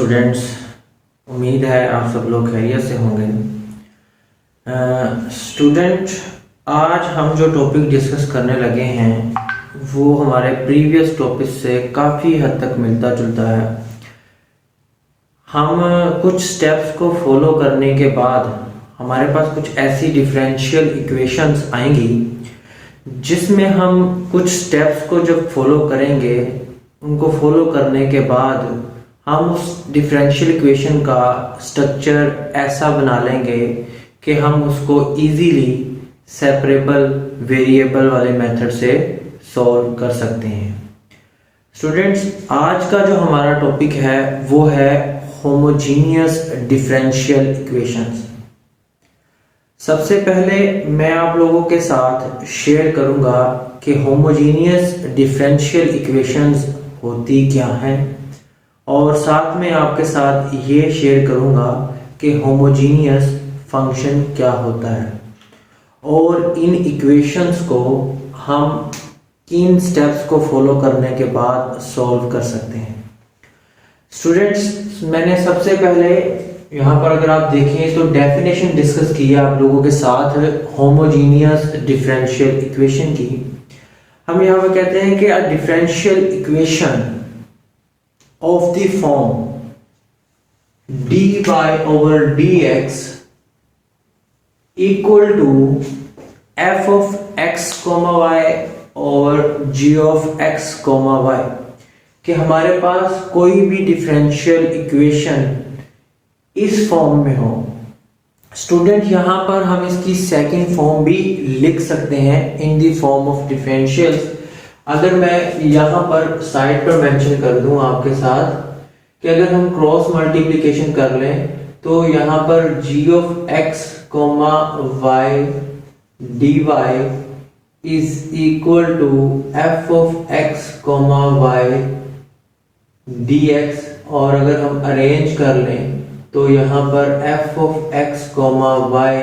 Students, उम्मीद है आप सब लोग खैरियत से होंगे। स्टूडेंट, आज हम जो टॉपिक डिस्कस करने लगे हैं वो हमारे प्रीवियस टॉपिक से काफ़ी हद तक मिलता जुलता है। हम कुछ स्टेप्स को फॉलो करने के बाद हमारे पास कुछ ऐसी डिफरेंशियल इक्वेशंस आएंगी जिसमें हम कुछ स्टेप्स को जब फॉलो करेंगे, उनको फॉलो करने के बाद हम उस डिफरेंशियल इक्वेशन का स्ट्रक्चर ऐसा बना लेंगे कि हम उसको इजीली सेपरेबल वेरिएबल वाले मेथड से सॉल्व कर सकते हैं। स्टूडेंट्स, आज का जो हमारा टॉपिक है वो है होमोजीनियस डिफरेंशियल इक्वेशंस। सबसे पहले मैं आप लोगों के साथ शेयर करूंगा कि होमोजीनियस डिफरेंशियल इक्वेशंस होती क्या हैं, और साथ में आपके साथ ये शेयर करूंगा कि होमोजीनियस फंक्शन क्या होता है और इन इक्वेशंस को हम किन स्टेप्स को फॉलो करने के बाद सॉल्व कर सकते हैं। स्टूडेंट्स, मैंने सबसे पहले यहाँ पर अगर आप देखें तो डेफिनेशन डिस्कस की है आप लोगों के साथ होमोजीनियस डिफरेंशियल इक्वेशन की। हम यहाँ पर कहते हैं कि a differential equation of the form dy over dx equal to f of x comma y over g of x comma y, कि हमारे पास कोई भी डिफरेंशियल इक्वेशन इस फॉर्म में हो। स्टूडेंट, यहां पर हम इसकी सेकंड फॉर्म भी लिख सकते हैं in the form of differentials. अगर मैं यहाँ पर साइड पर मेंशन कर दूं आपके साथ कि अगर हम क्रॉस मल्टीप्लिकेशन कर लें तो यहाँ पर g of x comma y dy is equal to f of x comma y dx, और अगर हम अरेंज कर लें तो यहाँ पर f of x comma y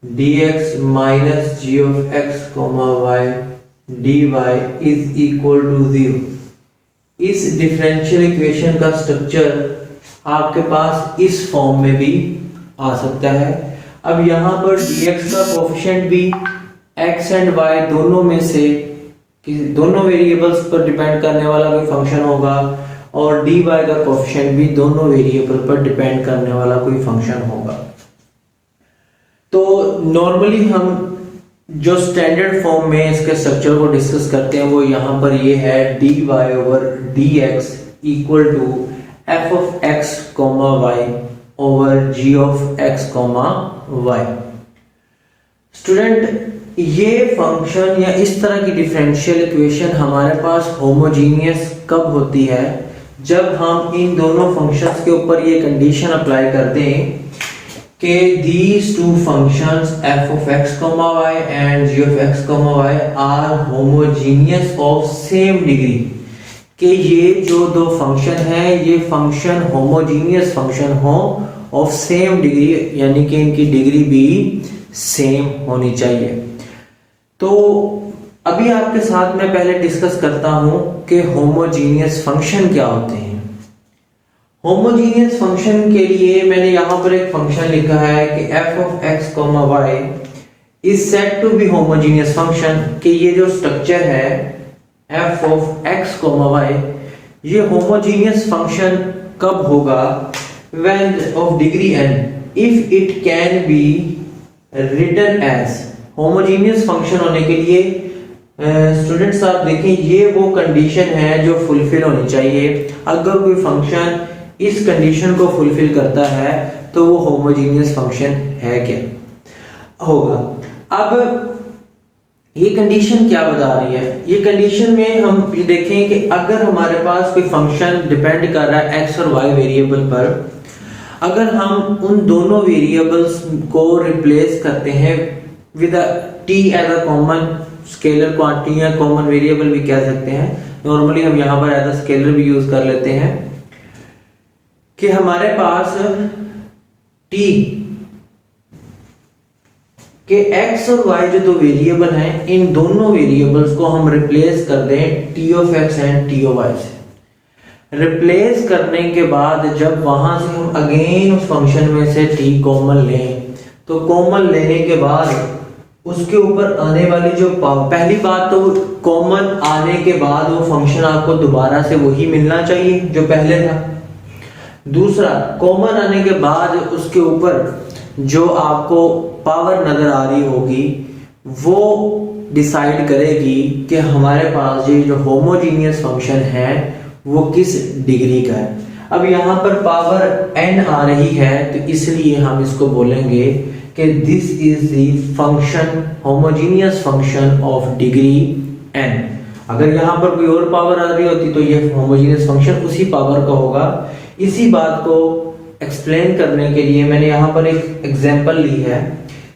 dx minus g of x comma y dy is equal to 0। इस differential equation का स्ट्रक्चर आपके पास इस फॉर्म में भी आ सकता है। अब यहाँ पर dx का कोफिशिएंट भी x एंड y दोनों में से दोनों वेरिएबल्स पर डिपेंड करने वाला कोई फंक्शन होगा, और dy का कोफिशिएंट भी दोनों वेरिएबल पर डिपेंड करने वाला कोई फंक्शन होगा। तो नॉर्मली हम जो स्टैंडर्ड फॉर्म में इसके स्ट्रक्चर को डिस्कस करते हैं वो यहाँ पर ये है dy over dx equal to f of x comma y over g of x comma y। Student, ये फंक्शन या इस तरह की डिफरेंशियल इक्वेशन हमारे पास होमोजीनियस कब होती है? जब हम इन दोनों फंक्शंस के ऊपर ये कंडीशन अप्लाई कर दें कि these two functions f of x comma y and g of x comma y are homogeneous of same degree, कि ये जो दो फंक्शन हैं ये फंक्शन होमोजीनियस फंक्शन हो ऑफ सेम डिग्री, यानी कि इनकी डिग्री भी सेम होनी चाहिए। तो अभी आपके साथ मैं पहले डिस्कस करता हूं कि होमोजीनियस फंक्शन क्या होते हैं। होमोजीनियस फंक्शन के लिए मैंने यहां पर एक फंक्शन लिखा है कि f of x, y is said to be homogeneous function, कि ये जो स्ट्रक्चर है f of x, y ये होमोजीनियस फंक्शन कब होगा? when of degree n if it can be written as। Homogeneous function होने के लिए स्टूडेंट्स आप देखें ये वो कंडीशन है जो फुलफिल होनी चाहिए। अगर कोई फंक्शन इस कंडीशन को फुलफिल करता है तो वो होमोजीनियस फंक्शन है क्या होगा। अब ये कंडीशन क्या बता रही है? ये कंडीशन में हम देखें कि अगर हमारे पास कोई फंक्शन डिपेंड कर रहा है x और y वेरिएबल पर, अगर हम उन दोनों वेरिएबल्स को रिप्लेस करते हैं with t as a common scalar quantity या कॉमन वेरिएबल भी कह सकते हैं, नॉर्मली हम यहाँ पर एज अ स्केलर भी यूज कर लेते हैं, कि हमारे पास t के x और y जो दो वेरिएबल हैं इन दोनों वेरिएबल्स को हम रिप्लेस कर दें t of x and t of y से। रिप्लेस करने के बाद जब वहां से हम अगेन उस फंक्शन में से t कॉमन लें, तो कॉमन लेने के बाद उसके ऊपर आने वाली जो पहली बात तो कॉमन आने के बाद वो फंक्शन आपको दोबारा से वही मिलना चाहिए जो पहले था। दूसरा, कॉमन आने के बाद उसके ऊपर जो आपको पावर नजर आ रही होगी वो डिसाइड करेगी कि हमारे पास ये जो होमोजीनियस फंक्शन है वो किस डिग्री का है। अब यहाँ पर पावर n आ रही है तो इसलिए हम इसको बोलेंगे कि this is the function homogeneous function of degree n। अगर यहाँ पर कोई और पावर आ रही होती तो ये होमोजीनियस फंक्शन उसी पावर का होगा। इसी बात को एक्सप्लेन करने के लिए मैंने यहाँ पर एक एग्जांपल ली है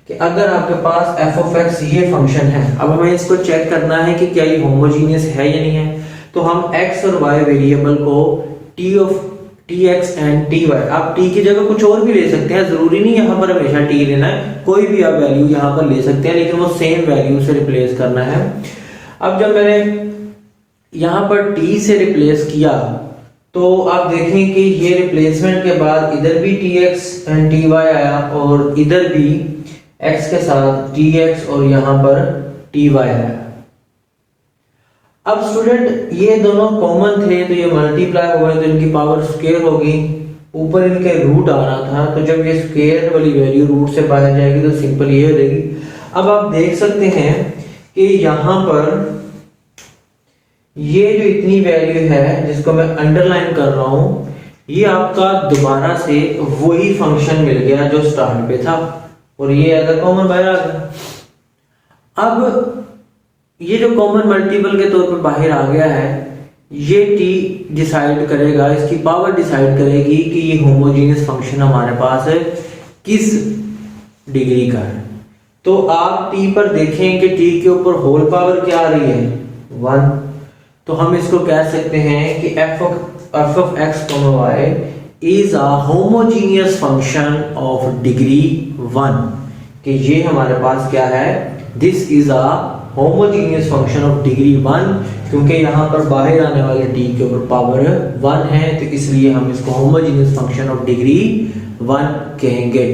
कि अगर आपके पास f ऑफ x ये फंक्शन है, अब हमें इसको चेक करना है कि क्या ये होमोजीनियस है या नहीं है। तो हम x और y वेरिएबल को tx एंड ty, आप t की जगह कुछ और भी ले सकते हैं, जरूरी नहीं यहाँ पर हमेशा t लेना है, कोई भी आप वैल्यू यहाँ पर ले सकते हैं, लेकिन वो सेम वैल्यू से रिप्लेस करना है। अब जब मैंने यहाँ पर t से रिप्लेस किया तो आप देखें कि ये रिप्लेसमेंट के बाद इधर भी tx एंड ty आया और इधर भी x के साथ tx और यहाँ पर ty आया। अब स्टूडेंट ये दोनों कॉमन थे तो ये मल्टीप्लाई हुए तो इनकी पावर स्क्वायर होगी, ऊपर इनके रूट आ रहा था, तो जब ये स्क्वायर वाली वैल्यू रूट से बाहर जाएगी तो सिंपल ये हो जाएगी। अब आप देख सकते हैं कि यहाँ पर ये जो इतनी वैल्यू है जिसको मैं अंडरलाइन कर रहा हूं, ये आपका दोबारा से वही फंक्शन मिल गया जो स्टार्ट पे था और ये अगर कॉमन बाहर आ गया। अब ये जो कॉमन मल्टीपल के तौर पर बाहर आ गया है, ये t डिसाइड करेगा, इसकी पावर डिसाइड करेगी कि ये होमोजीनियस फंक्शन हमारे पास है किस डिग्री का है। तो आप t पर देखें कि t के ऊपर होल पावर क्या आ रही है 1, तो हम इसको कह सकते हैं कि f of x, y is a homogeneous function of degree 1, कि ये हमारे पास क्या है, this is a homogeneous function of degree 1, क्योंकि यहाँ पर बाहर आने वाले t के ऊपर पावर 1 है तो इसलिए हम इसको homogeneous function of degree 1 कहेंगे।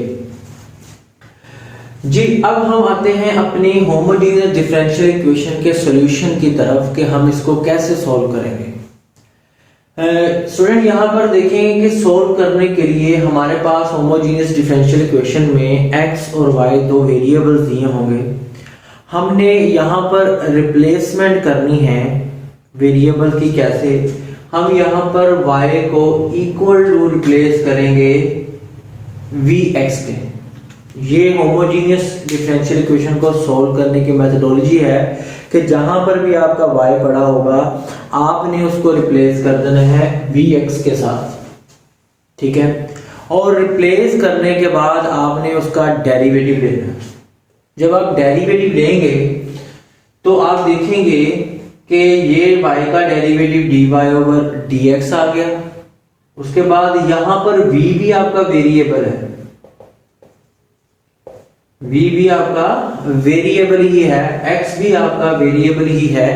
जी अब हम आते हैं अपनी होमोजेनियस डिफरेंशियल इक्वेशन के सॉल्यूशन की तरफ कि हम इसको कैसे सॉल्व करेंगे। स्टूडेंट यहाँ पर देखेंगे कि सॉल्व करने के लिए हमारे पास होमोजेनियस डिफरेंशियल इक्वेशन में x और y दो वेरिएबल्स दिए होंगे। हमने यहाँ पर रिप्लेसमेंट करनी है वेरिएबल की। कैसे? हम यहाँ पर y को इक्वल टू रिप्लेस करेंगे vx के। ये होमोजेनियस डिफरेंशियल इक्वेशन को सॉल्व करने की मेथोडोलॉजी है कि जहां पर भी आपका y पड़ा होगा आपने उसको रिप्लेस कर देना है vx के साथ, ठीक है। और रिप्लेस करने के बाद आपने उसका डेरिवेटिव लेना है। जब आप डेरिवेटिव लेंगे तो आप देखेंगे कि ये y का डेरिवेटिव dy ओवर dx आ गया। उसके बाद यहां पर v भी आपका वेरिएबल है, v भी आपका वेरिएबल ही है, x भी आपका वेरिएबल ही है।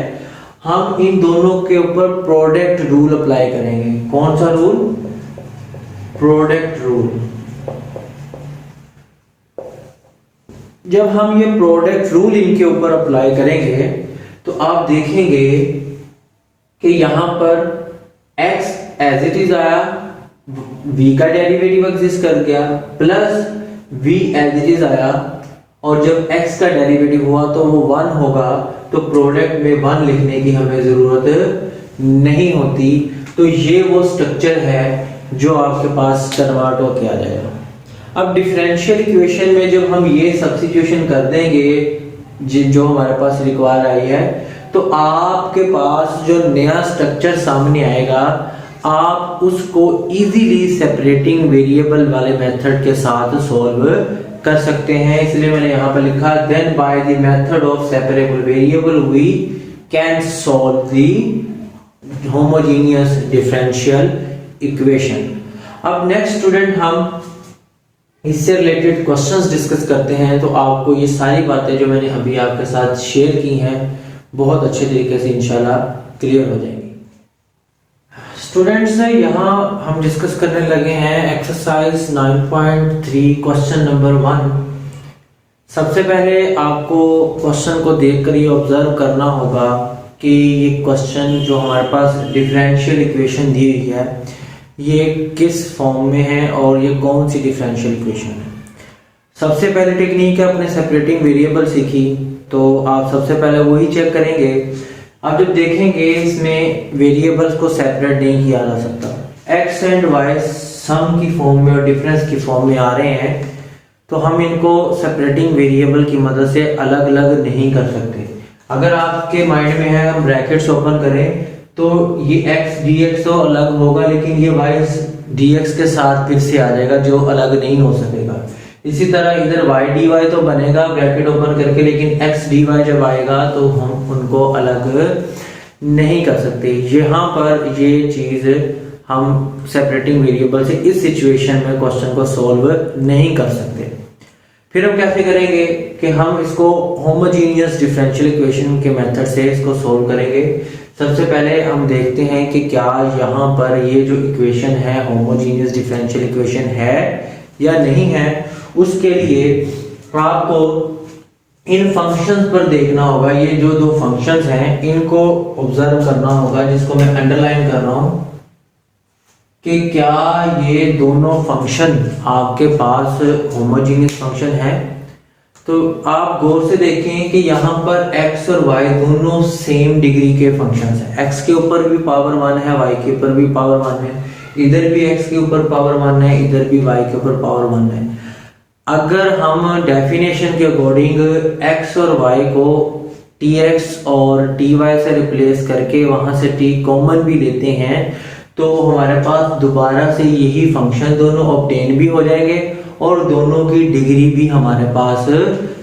हम इन दोनों के ऊपर प्रोडक्ट रूल अप्लाई करेंगे। कौन सा रूल? Product rule. जब हम ये प्रोडक्ट रूल इनके ऊपर अप्लाई करेंगे तो आप देखेंगे कि यहां पर x एज इट इज आया, v का डेरिवेटिव एग्जिस्ट कर गया, plus v as it is आया, और जब x का डेरिवेटिव हुआ तो वो 1 होगा, तो प्रोडक्ट में 1 लिखने की हमें जरूरत नहीं होती। तो ये वो स्ट्रक्चर है जो आपके पास कन्वर्ट होके आ जाएगा। अब डिफरेंशियल इक्वेशन में जब हम ये सब्स्टिट्यूशन कर देंगे जो हमारे पास रिक्वायर आई है, तो आपके पास जो नया स्ट्रक्चर सामने आएगा आप उसको इजीली सेपरेटिंग वेरिएबल वाले मेथड के साथ सॉल्व कर सकते हैं। इसलिए मैंने यहाँ पर लिखा then by the method of separable variable we can solve the homogeneous differential equation. अब नेक्स्ट स्टूडेंट हम इससे रिलेटेड क्वेश्चंस डिस्कस करते हैं। तो आपको ये सारी बातें जो मैंने अभी आपके साथ शेयर की हैं बहुत अच्छे तरीके से इंशाल्लाह क्लियर हो जाएंगी। स्टूडेंट्स यहाँ हम डिस्कस करने लगे हैं एक्सरसाइज 9.3 क्वेश्चन नंबर 1। सबसे पहले आपको क्वेश्चन को देखकर ये ऑब्जर्व करना होगा कि ये क्वेश्चन जो हमारे पास डिफरेंशियल इक्वेशन दी हुई है ये किस फॉर्म में है और ये कौन सी डिफरेंशियल इक्वेशन है। सबसे पहले टेक्निक है अपने सेपरेटिंग वेरिएबल सीखी, तो आप सबसे पहले वही चेक करेंगे। अब जब देखेंगे इसमें वेरिएबल्स को सेपरेट नहीं किया जा सकता, एक्स एंड वाई सम की फॉर्म में और डिफरेंस की फॉर्म में आ रहे हैं, तो हम इनको सेपरेटिंग वेरिएबल की मदद से अलग अलग नहीं कर सकते। अगर आपके माइंड में है हम ब्रैकेट्स ओपन करें तो ये x dx तो अलग होगा, लेकिन ये y dx के साथ फिर से आ जाएगा जो अलग नहीं हो सकेगा। इसी तरह इधर y dy तो बनेगा ब्रैकेट ओपन करके, लेकिन x dy जब आएगा तो हम उनको अलग नहीं कर सकते। यहाँ पर ये चीज हम सेपरेटिंग वेरिएबल से इस सिचुएशन में क्वेश्चन को सॉल्व नहीं कर सकते। फिर हम कैसे करेंगे कि हम इसको होमोजीनियस डिफरेंशियल इक्वेशन के मेथड से इसको सॉल्व करेंगे। सबसे पहले हम देखते हैं कि क्या यहाँ पर ये जो इक्वेशन है होमोजीनियस डिफरेंशियल इक्वेशन है या नहीं है। उसके लिए आपको इन फंक्शंस पर देखना होगा। ये जो दो फंक्शंस हैं इनको ऑब्जर्व करना होगा, जिसको मैं अंडरलाइन कर रहा हूं कि क्या ये दोनों फंक्शन आपके पास होमोजीनियस फंक्शन है। तो आप गौर से देखें कि यहाँ पर x और y दोनों सेम डिग्री के फंक्शंस हैं। x के ऊपर भी पावर 1 है, y के ऊपर भी पावर 1 है, इधर भी x के ऊपर पावर 1 है, इधर भी y के ऊपर पावर 1 है। अगर हम डेफिनेशन के अकॉर्डिंग x और y को tx और ty से रिप्लेस करके वहां से t कॉमन भी लेते हैं तो हमारे पास दोबारा से यही फंक्शन दोनों ऑब्टेन भी हो जाएंगे और दोनों की डिग्री भी हमारे पास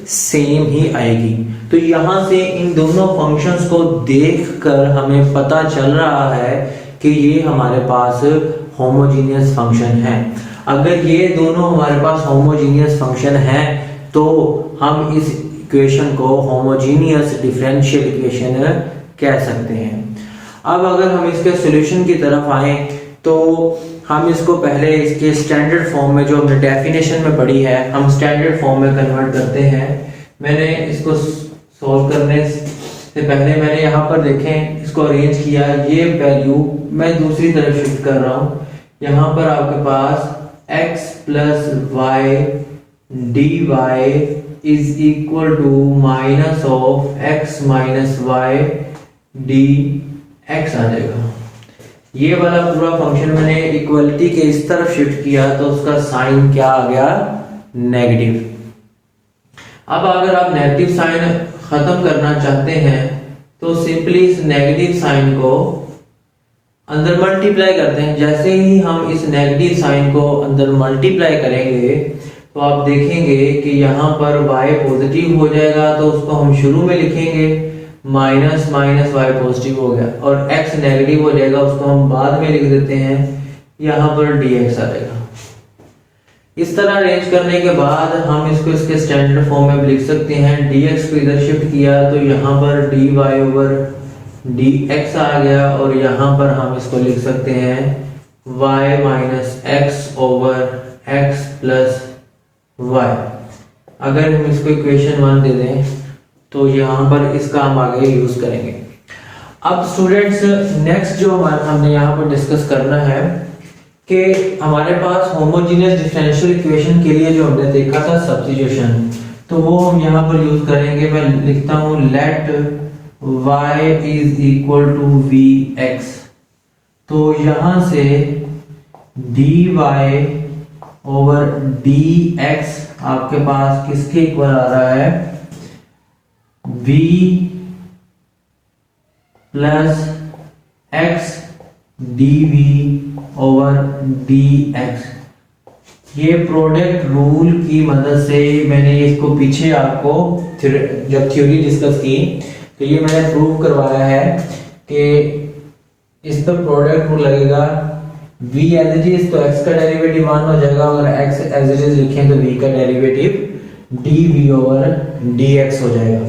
सेम ही आएगी। तो यहाँ से इन दोनों फंक्शंस को देखकर हमें पता चल रहा है कि ये हमारे पास होमोजीनियस फंक्शन है। अगर ये दोनों हमारे पास होमोजीनियस फंक्शन है तो हम इस इक्वेशन को होमोजीनियस डिफरेंशियल इक्वेशन कह सकते हैं। अब अगर हम इसके सॉल्यूशन की तरफ आए तो हम इसको पहले इसके स्टैंडर्ड फॉर्म में जो हमने डेफिनेशन में पढ़ी है हम स्टैंडर्ड फॉर्म में कन्वर्ट करते हैं। मैंने इसको सॉल्व करने से पहले मैंने यहाँ पर देखें इसको अरेंज किया। ये वैल्यू मैं दूसरी तरफ शिफ्ट कर रहा हूँ। यहाँ पर आपके पास x plus y d y is equal to minus of x minus y d x आ जाएगा। ये वाला पूरा फंक्शन मैंने इक्वलिटी के इस तरफ शिफ्ट किया तो उसका साइन क्या आ गया, नेगेटिव। अब अगर आप नेगेटिव साइन खत्म करना चाहते हैं तो सिंपली इस नेगेटिव साइन को अंदर मल्टीप्लाई करते हैं। जैसे ही हम इस नेगेटिव साइन को अंदर मल्टीप्लाई करेंगे तो आप देखेंगे कि यहाँ पर y पॉजिटिव हो जाएगा तो उसको हम शुरू में लिखेंगे माइनस माइनस वाई पॉजिटिव हो गया, और x नेगेटिव हो जाएगा उसको हम बाद में लिख देते हैं, यहाँ पर dx आ जाएगा। इस तरह अरेंज करने के बाद हम इसको इसके स्टैंडर्ड फॉर्म में लिख सकते हैं। dx को इधर शिफ्ट किया तो यहाँ पर dy ओवर dx आ गया, और यहाँ पर हम इसको लिख सकते हैं y minus x over x plus y। अगर हम इसको इक्वेशन 1 दे दें तो यहाँ पर इसका हम आगे यूज करेंगे। अब स्टूडेंट्स नेक्स्ट जो हमने यहाँ पर डिस्कस करना है कि हमारे पास होमोजेनियस डिफरेंशियल इक्वेशन के लिए जो हमने देखा था सब्स्टिट्यूशन, तो वो हम यहाँ पर यूज करेंगे। मैं लिखता हूँ let y is equal to vx। तो यहाँ से dy ओवर dx आपके पास किसके इक्वल आ रहा है, v plus x dv over dx। ये प्रोडक्ट रूल की मदद से मैंने इसको पीछे आपको जब थ्योरी डिस्कस की तो ये मैंने प्रूव करवाया है कि इस पर प्रोडक्ट रूल लगेगा। v एज इट इज तो x का डेरिवेटिव 1 हो जाएगा, अगर x एज इट इज लिखें तो v का डेरिवेटिव dv ओवर dx हो जाएगा।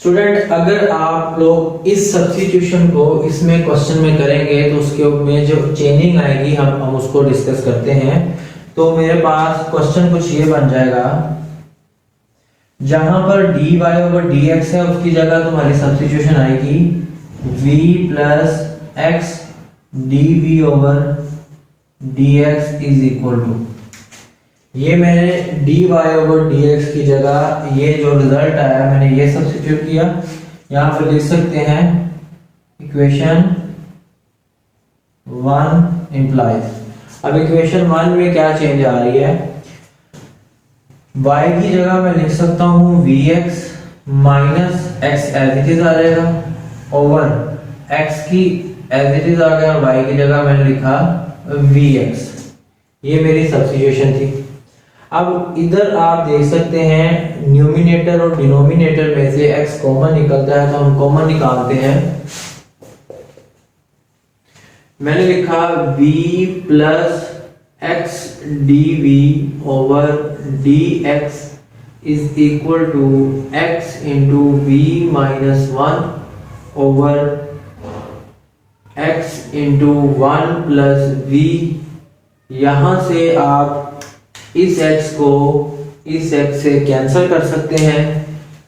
स्टूडेंट अगर आप लोग इस सब्स्टिट्यूशन को इसमें क्वेश्चन में करेंगे तो उसके में जो चेंजिंग आएगी हम उसको डिस्कस करते हैं। तो मेरे पास क्वेश्चन कुछ ये बन जाएगा, जहां पर dy ओवर dx है उसकी जगह तुम्हारी सब्स्टिट्यूशन आएगी v plus x dv over dx is equal to, ये मैंने dy ओवर dx की जगह ये जो रिजल्ट आया मैंने ये सब्स्टिट्यूट किया। यहां पर लिख सकते हैं इक्वेशन 1 इंप्लाइज। अब इक्वेशन 1 में क्या चेंज आ रही है, y की जगह मैं लिख सकता हूं vx minus x as it is आ जाएगा ओवर x की एज इट इज आ गया और y की जगह मैंने लिखा vx। ये मेरी सब्स्टिट्यूशन थी। अब इधर आप देख सकते हैं न्यूमिनेटर और डिनोमिनेटर में से x कॉमन निकलता है तो हम कॉमन निकालते हैं। मैंने लिखा v plus x dv over dx is equal to x into v minus 1 over x into 1 plus v। यहां से आप इस x को इस x से कैंसिल कर सकते हैं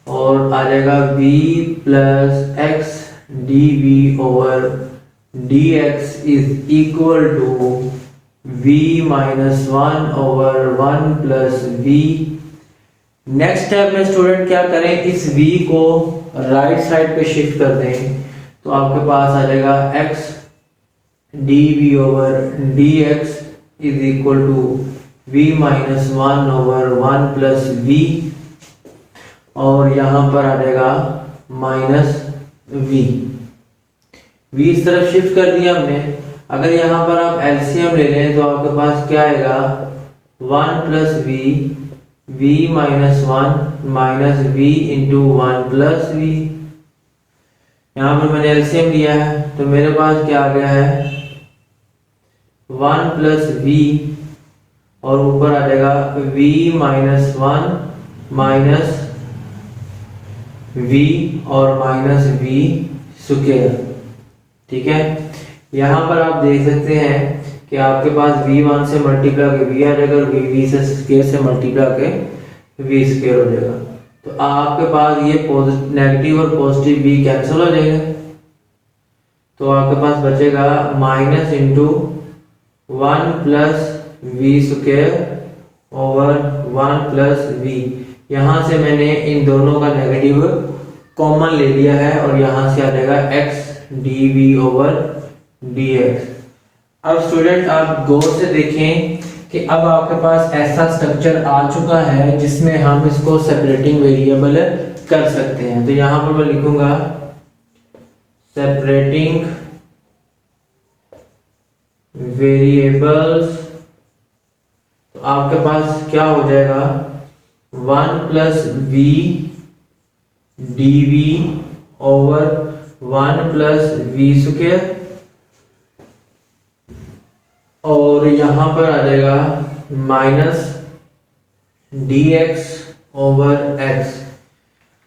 और आ जाएगा v plus x dv over dx is equal to v minus 1 over 1 plus v। Next step में स्टूडेंट क्या करें, इस v को राइट साइड पे शिफ्ट कर दें तो आपके पास आ जाएगा x dv over dx is equal to v minus 1 over 1 plus v और यहां पर आ जाएगा माइनस v। v इस तरफ शिफ्ट कर दिया हमने। अगर यहां पर आप एलसीएम ले लें तो आपके पास क्या आएगा 1 plus v minus 1 minus v into 1 plus v। यहां पर मैंने एलसीएम लिया है तो मेरे पास क्या आ गया है 1 प्लस v और ऊपर आ जाएगा v माइनस 1 माइनस v और माइनस v स्क्वायर। ठीक है, यहां पर आप देख सकते हैं कि आपके पास v1 से मल्टीप्लाई के v आ जाएगा और v से स्क्वायर से मल्टीप्लाई के v स्क्वायर हो जाएगा। तो आपके पास ये नेगेटिव और पॉजिटिव v कैंसिल हो जाएगा तो आपके पास बचेगा minus into 1 plus v square over 1 plus v। यहां से मैंने इन दोनों का नेगेटिव कॉमन ले लिया है और यहां से आ जाएगा x dv ओवर dx। अब स्टूडेंट आप गौर से देखें कि अब आपके पास ऐसा स्ट्रक्चर आ चुका है जिसमें हम इसको सेपरेटिंग वेरिएबल कर सकते हैं। तो यहां पर मैं लिखूंगा सेपरेटिंग वेरिएबल्स। तो आपके पास क्या हो जाएगा 1 plus v dv over 1 plus v square और यहां पर आ जाएगा माइनस dx ओवर x।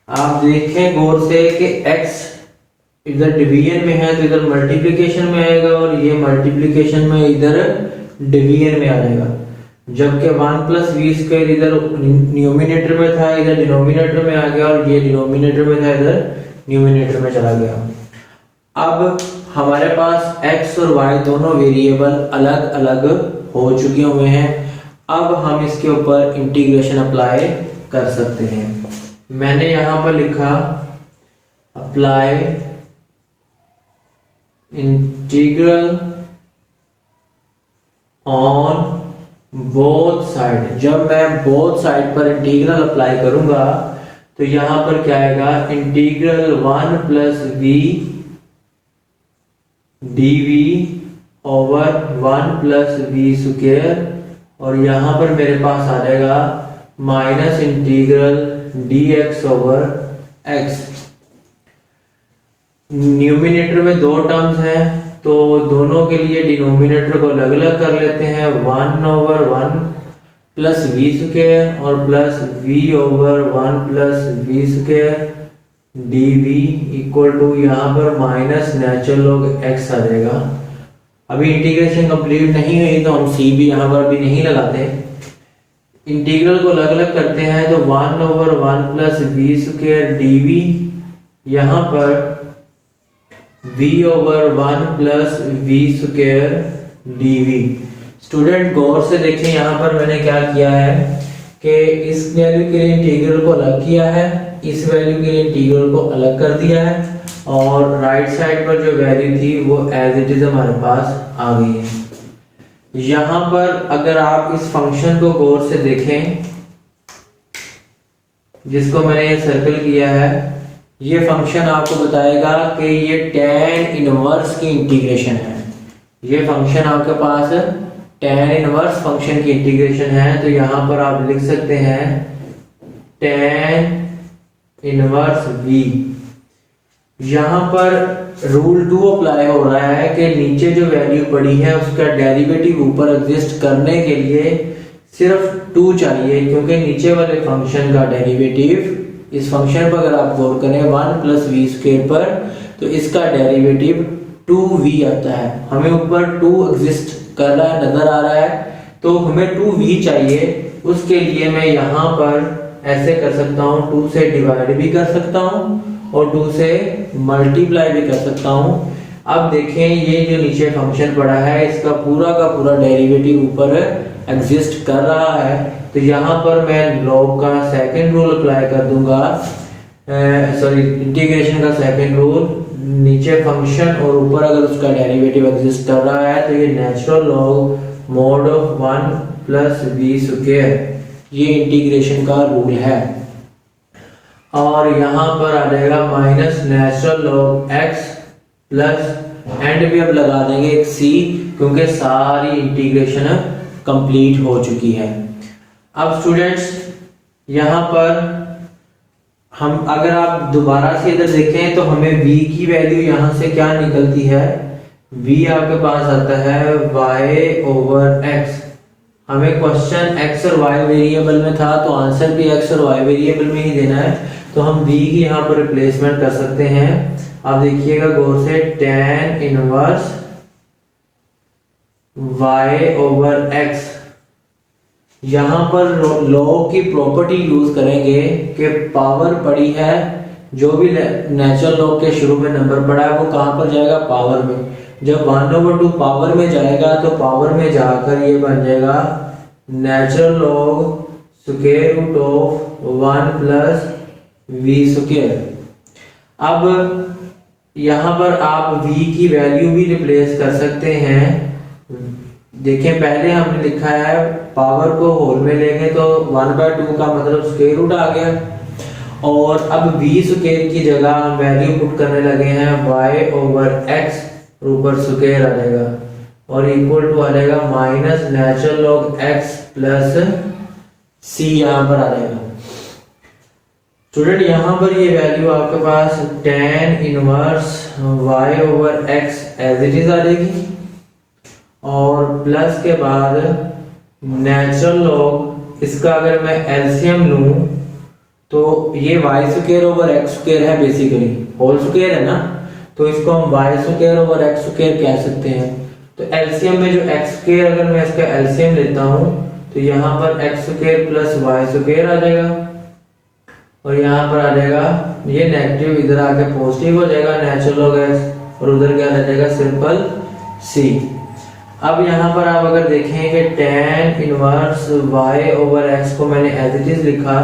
आप देखें गौर से कि x इधर डिवीजन में है तो इधर मल्टीप्लिकेशन में आएगा और ये मल्टीप्लिकेशन में इधर डिवीजन में आ जाएगा। जबकि 1 प्लस वी स्क्वायर इधर न्यूमिनेटर में था इधर डिनोमिनेटर में आ गया और ये डिनोमिनेटर में था इधर न्यूमिनेटर में चला गया। अब हमारे पास x और y दोनों वेरिएबल अलग अलग हो चुके हुए हैं। अब हम इसके ऊपर इंटीग्रेशन अप्लाई कर सकते हैं। मैंने यहां पर लिखा apply integral on both side. जब मैं बोथ साइड पर इंटीग्रल अप्लाई करूंगा तो यहां पर क्या आएगा integral 1 plus v dv over 1 plus v square और यहां पर मेरे पास आ जाएगा minus integral dx over x। Numerator में दो टर्म्स हैं तो दोनों के लिए डिनोमिनेटर को अलग अलग कर लेते हैं 1 ओवर 1 प्लस v स्क्वायर और plus v over 1 plus v square. D V equal to यहाँ पर माइनस नेचुरल लॉग एक्स आ जाएगा। अभी इंटीग्रेशन कंप्लीट नहीं हुई तो हम सी भी यहाँ पर भी नहीं लगाते, इंटीग्रल को अलग अलग करते हैं तो 1/1 plus v square D v, यहाँ पर v/1 plus v square D v. Student गौर से देखें, यहाँ पर मैंने क्या किया है कि इस वैल्यू के लिए इंटीग्रल को अलग किया है, इस वैल्यू के लिए इंटीग्रल को अलग कर दिया है, और राइट साइड पर जो वैल्यू थी वो एज इट इज हमारे पास आ गई है। यहाँ पर अगर आप इस फंक्शन को गौर से देखें, जिसको मैंने ये सर्कल किया है, ये फंक्शन आपको बताएगा कि ये tan इनवर्स की इंटीग्रेशन है। ये फंक्शन आपके पास tan इनवर्स फंक्शन की इंटीग्रेशन है, तो यहाँ पर आप लिख सकते हैं tan इनवर्स v। यहाँ पर रूल 2 अप्लाई हो रहा है कि नीचे जो वैल्यू पड़ी है उसका डेरिवेटिव ऊपर एग्जिस्ट करने के लिए सिर्फ 2 चाहिए, क्योंकि नीचे वाले फंक्शन का डेरिवेटिव, इस फंक्शन पर अगर आप गौर करें 1 प्लस वी स्क्वायर पर, तो इसका डेरिवेटिव 2v आता है। हमें ऊपर 2 एग्जिस्ट कर रहा है, नजर आ रहा है, तो हमें 2v चाहिए। उसके लिए मैं यहाँ पर ऐसे कर सकता हूँ, 2 से डिवाइड भी कर सकता हूँ और 2 से मल्टीप्लाई भी कर सकता हूँ। अब देखें, ये जो नीचे फंक्शन पड़ा है इसका पूरा का पूरा डेरिवेटिव ऊपर एग्जिस्ट कर रहा है, तो यहाँ पर मैं लॉग का सेकंड रूल अप्लाई कर दूंगा, इंटीग्रेशन का सेकंड रूल। नीचे फंक्शन और ऊपर अगर उसका डेरिवेटिव एग्जिस्ट कर रहा है तो ये natural log mod of 1 plus v square, ये इंटीग्रेशन का रूल है। और यहाँ पर आ जाएगा minus natural log x plus and भी अब लगा देंगे एक सी, क्योंकि सारी इंटीग्रेशन कंप्लीट हो चुकी है। अब स्टूडेंट्स यहाँ पर हम अगर आप दोबारा से इधर देखें तो हमें v की वैल्यू यहाँ से क्या निकलती है, v आपके पास आता है y/x। हमें क्वेश्चन x और y वेरिएबल में था, तो आंसर भी x और y वेरिएबल में ही देना है, तो हम v की यहाँ पर रिप्लेसमेंट कर सकते हैं। आप देखिएगा गौर से, tan इनवर्स y/x। यहाँ पर लॉग की प्रॉपर्टी यूज करेंगे कि पावर पड़ी है, जो भी नेचुरल लॉग के शुरू में नंबर पड़ा है वो कहाँ पर जाएगा, पावर में। जब 1/2 पावर में जाएगा तो पावर में जाकर ये बन जाएगा natural log square root of 1 plus v square. अब यहाँ पर आप v की वैल्यू भी रिप्लेस कर सकते हैं। देखें, पहले हमने लिखा है पावर को होल में लेंगे तो 1/2 का मतलब स्क्वायर रूट आ गया, और अब v स्क्वायर की जगह हम वैल्यू पुट करने लगे हैं y/x, ऊपर स्क्वायर आ जाएगा और इक्वल टू आ जाएगा minus natural log x plus c, यहाँ पर आ जाएगा। स्टूडेंट यहाँ पर ये वैल्यू आपके पास tan inverse y/x as it is आ जाएगी, और प्लस के बाद नेचुरल लॉग, इसका अगर मैं एलसीएम लूं तो ये y square over x square है, बेसिकली होल स्क्वायर है ना, तो इसको हम y square over x square कह सकते हैं। तो एलसीएम में जो एक्स स्क्वायर, अगर मैं इसका एलसीएम लेता हूं तो यहाँ पर x square plus y square आ जाएगा, और यहाँ पर आ जाएगा ये नेगेटिव इधर आके पॉजिटिव हो जाएगा नेचुरल लॉग एक्स, और उधर क्या रह जाएगा, सिंपल सी। अब यहाँ पर आप अगर देखें कि tan इनवर्स y/x को मैंने एज इट इज लिखा,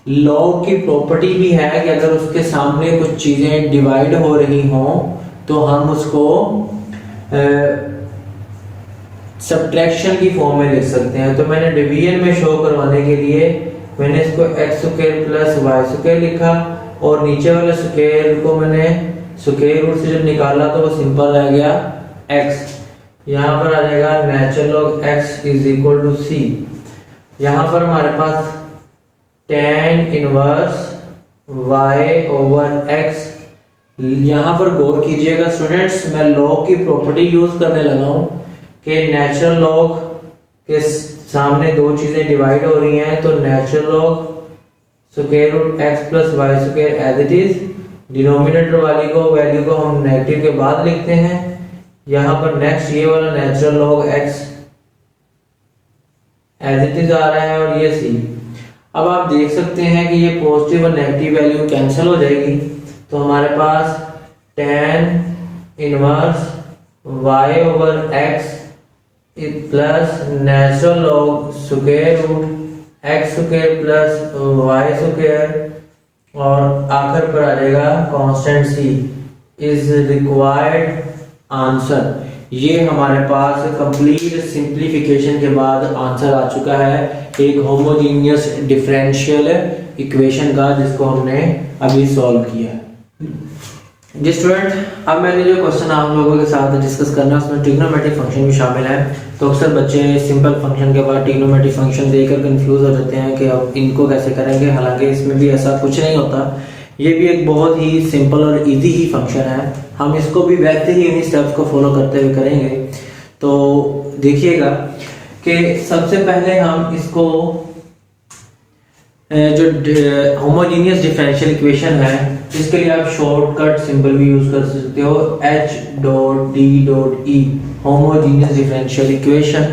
लॉग की प्रॉपर्टी भी है कि अगर उसके सामने कुछ चीजें डिवाइड हो रही हों तो हम उसको सब्ट्रैक्शन की फॉर्म में लिख सकते हैं। तो मैंने डिवीजन में शो करवाने के लिए मैंने इसको x square plus y square लिखा, और नीचे वाले स्क्वायर को मैंने स्क्वायर रूट से जब निकाला तो वो सिंपल रह गया x। यहाँ पर आ जाएगा natural log x is equal to c। यहाँ पर हमारे पास tan इनवर्स y/x। यहाँ पर गौर कीजिएगा स्टूडेंट्स, मैं लॉग की प्रॉपर्टी यूज करने लगा हूँ कि नेचुरल लॉग के सामने दो चीजें डिवाइड हो रही हैं, तो natural log square root x plus y square as it is. Denominator वाली को वैल्यू को हम नेगेटिव के बाद लिखते हैं। यहाँ पर नेक्स्ट ये वाला natural log x as it is आ रहा है और ये सी। अब आप देख सकते हैं कि ये पॉजिटिव और नेगेटिव वैल्यू कैंसिल हो जाएगी, तो हमारे पास tan inverse y over x plus natural log square root x square plus y square और आखिर पर आ जाएगा constant c is required answer. ये हमारे पास कंप्लीट सिंप्लीफिकेशन के बाद आंसर आ चुका है एक होमोजीनियस डिफरेंशियल इक्वेशन का, जिसको हमने अभी सॉल्व किया। जी स्टूडेंट, अब मैंने जो क्वेश्चन आप लोगों के साथ डिस्कस करना है उसमें ट्रिग्नोमेट्रिक फंक्शन भी शामिल है। तो अक्सर बच्चे सिंपल फंक्शन के बाद ट्रिग्नोमेट्रिक फंक्शन देखकर कंफ्यूज हो जाते हैं कि अब इनको कैसे करेंगे, हालांकि इसमें भी ऐसा कुछ नहीं होता। ये भी एक बहुत ही सिंपल और इजी ही फंक्शन है। हम इसको भी वैसे ही इन्हीं स्टेप्स को फॉलो करते हुए करेंगे। तो देखिएगा कि सबसे पहले हम इसको जो होमोजीनियस डिफरेंशियल इक्वेशन है इसके लिए आप शॉर्टकट सिंबल भी यूज कर सकते हो, H dot D dot E homogeneous differential equation.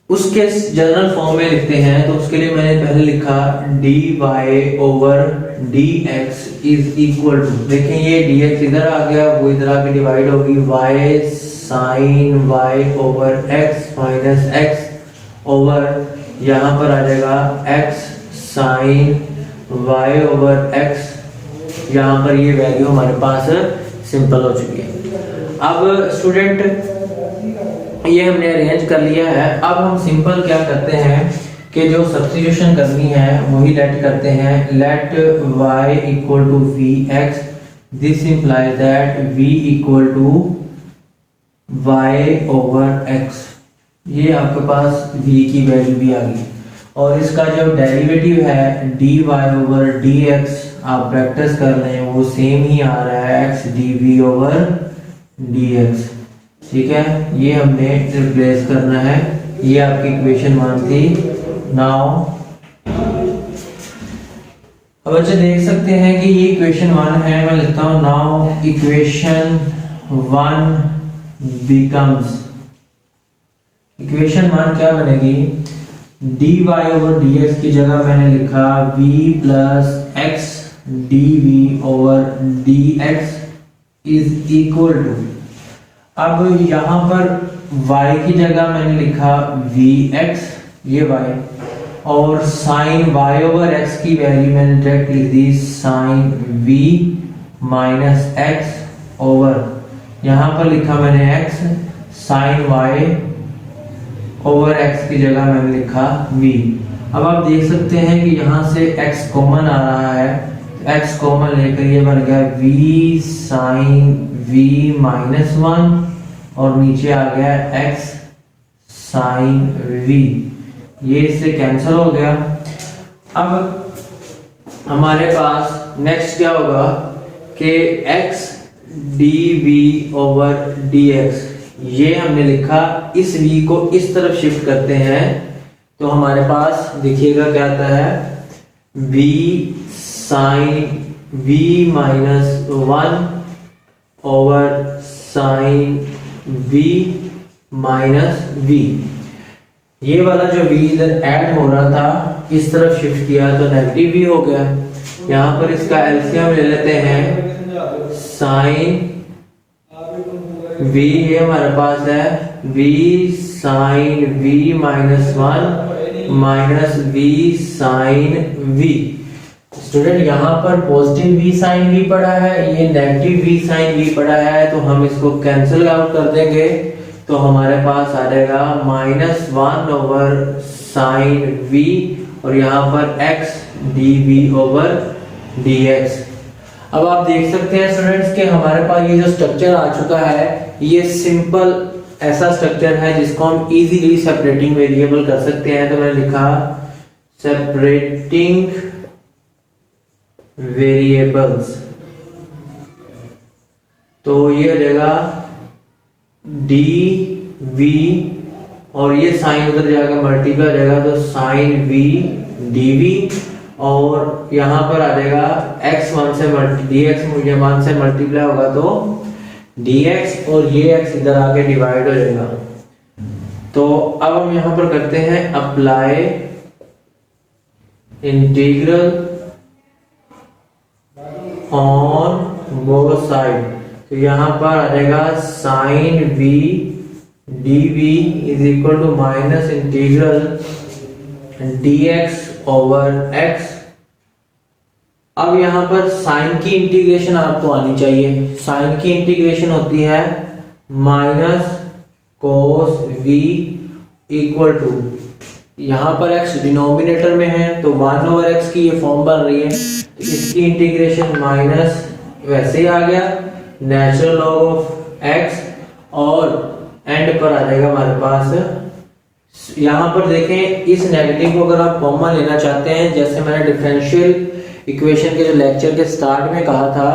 उसके जनरल फॉर्म में लिखते हैं, तो उसके लिए मैंने पहले लिखा dy over dx is equal to, देखें ये dx इधर आ गया, वो इधर आके डिवाइड होगी y sine y over x minus x over यहाँ पर आ जाएगा x sine y over x। यहाँ पर ये वैल्यू हमारे पास सिंपल हो चुकी है। अब स्टूडेंट ये हमने अरेंज कर लिया है। अब हम सिंपल क्या करते हैं कि जो सब्स्टिट्यूशन करनी है वही लेट करते हैं। Let y equal to v x, this implies that v equal to y over x। ये आपके पास v की वैल्यू भी आ गई और इसका जो डेरिवेटिव है dy ओवर dx आप प्रैक्टिस कर लें, वो सेम ही आ रहा है x dv ओवर dx। ठीक है, ये हमने रिप्लेस करना है। ये आपकी इक्वेशन 1 थी। नाउ अब बच्चे देख सकते हैं कि ये इक्वेशन 1 है। मैं लिखता हूं नाउ इक्वेशन 1 बिकम्स, इक्वेशन 1 क्या बनेगी, dy ओवर dx की जगह मैंने लिखा v plus x dv over dx is equal to, अब यहां पर y की जगह मैंने लिखा vx, ये y, और साइन y ओवर x की वैल्यू मैंने डायरेक्ट लिख दी sine v minus x over, यहां पर लिखा मैंने x, sine y over x की जगह मैंने लिखा v। अब आप देख सकते हैं कि यहां से x कॉमन आ रहा है, x कॉमन लेकर ये बन गया v साइन v माइनस 1 और नीचे आ गया x साइन v, ये इससे कैंसिल हो गया। अब हमारे पास नेक्स्ट क्या होगा कि x dv ओवर dx, ये हमने लिखा, इस v को इस तरफ शिफ्ट करते हैं तो हमारे पास देखिएगा क्या आता है v sine v minus 1 over sine v minus v। ये वाला जो v इधर ऐड हो रहा था इस तरफ शिफ्ट किया तो नेगेटिव v हो गया। यहाँ पर इसका एलसीएम ले लेते हैं, साइन v ये हमारे पास है v sine v minus 1 minus v sine v। Student यहाँ पर पॉजिटिव v साइन v पड़ा है, ये नेगेटिव v साइन v पड़ा है, तो हम इसको कैंसिल आउट कर देंगे तो हमारे पास आ जाएगा माइनस 1 ओवर साइन v और यहाँ पर x dv ओवर dx। अब आप देख सकते हैं स्टूडेंट्स कि हमारे पास ये जो स्ट्रक्चर आ चुका है ये सिंपल ऐसा स्ट्रक्चर है जिसको हम इजीली सेपरेटिंग वेरिएबल कर सकते हैं। तो मैंने लिखा सेपरेटिंग वेरिएबल्स, तो ये हो जाएगा dv और ये साइन उधर जाएगा मल्टीप्लाई हो जाएगा तो साइन v dv और यहाँ पर आ जाएगा x 1 से dx ये 1 से मल्टीप्लाई होगा तो dx और ये x इधर आके डिवाइड हो जाएगा। तो अब हम यहाँ पर करते हैं apply integral on both side. तो यहाँ पर आ जाएगा sine v dv is equal to minus integral dx over x। अब यहाँ पर साइन की इंटीग्रेशन आपको आनी चाहिए। साइन की इंटीग्रेशन होती है minus cos v equal to, यहाँ पर x डिनोमिनेटर में है तो 1 ओवर x की ये फॉर्म बन रही है, तो इसकी इंटीग्रेशन माइनस वैसे ही आ गया नेचुरल लॉग ऑफ x, और एंड पर आ जाएगा हमारे पास। यहाँ पर देखें इस नेगेटिव को अगर आप कॉमन लेना चाहते हैं, जैसे मैंने डिफरेंशियल इक्वेशन के जो लेक्चर के स्टार्ट में कहा था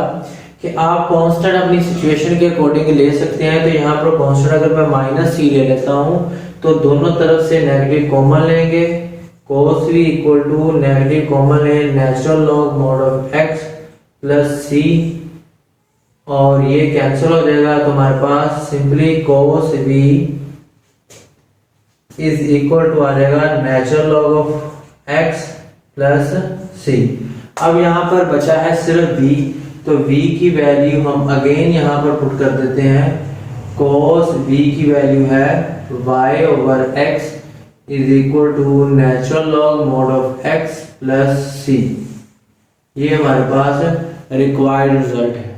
कि आप कांस्टेंट अपनी सिचुएशन के अकॉर्डिंग ले सकते हैं, तो यहाँ पर कांस्टेंट अगर मैं माइनस सी ले लेता हूँ तो दोनों तरफ से नेगेटिव कॉमन लेंगे, cos v equal to negative common ले natural log mod of x plus c, और ये कैंसिल हो जाएगा तो हमारे पास simply cos v is equal to आ जाएगा natural log of x plus c. अब यहाँ पर बचा है सिर्फ v, तो v की वैल्यू हम अगेन यहाँ पर पुट कर देते हैं। cos v की वैल्यू है y over x is equal to natural log mod of x plus c. ये हमारे पास रिक्वायर्ड रिजल्ट है।